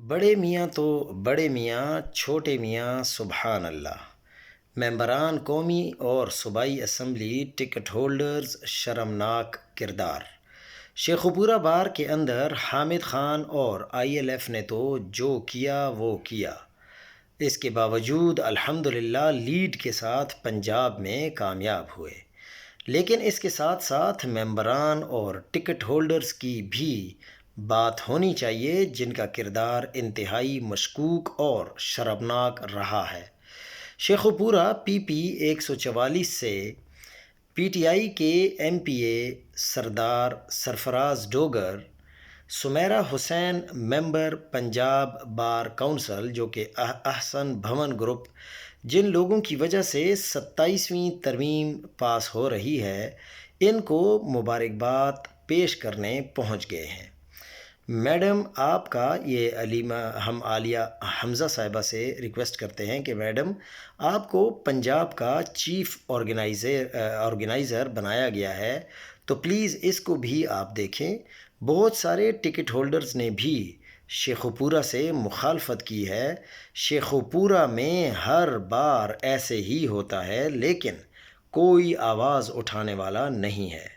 بڑے میاں تو بڑے میاں، چھوٹے میاں سبحان اللہ۔ ممبران قومی اور صوبائی اسمبلی ٹکٹ ہولڈرز شرمناک کردار۔ شیخوپورہ بار کے اندر حامد خان اور آئی ایل ایف نے تو جو کیا وہ کیا، اس کے باوجود الحمدللہ لیڈ کے ساتھ پنجاب میں کامیاب ہوئے، لیکن اس کے ساتھ ساتھ ممبران اور ٹکٹ ہولڈرز کی بھی بات ہونی چاہیے جن کا کردار انتہائی مشکوک اور شرمناک رہا ہے۔ شیخوپورہ پی پی 144 سے پی ٹی آئی کے ایم پی اے سردار سرفراز ڈوگر، سمیرہ حسین ممبر پنجاب بار کونسل جو کہ احسن بھون گروپ، جن لوگوں کی وجہ سے 27ویں ترمیم پاس ہو رہی ہے، ان کو مبارکباد پیش کرنے پہنچ گئے ہیں۔ میڈم آپ کا یہ علیمہ، ہم عالیہ حمزہ صاحبہ سے ریکویسٹ کرتے ہیں کہ میڈم آپ کو پنجاب کا چیف آرگنائزر بنایا گیا ہے، تو پلیز اس کو بھی آپ دیکھیں۔ بہت سارے ٹکٹ ہولڈرز نے بھی شیخوپورہ سے مخالفت کی ہے۔ شیخوپورہ میں ہر بار ایسے ہی ہوتا ہے، لیکن کوئی آواز اٹھانے والا نہیں ہے۔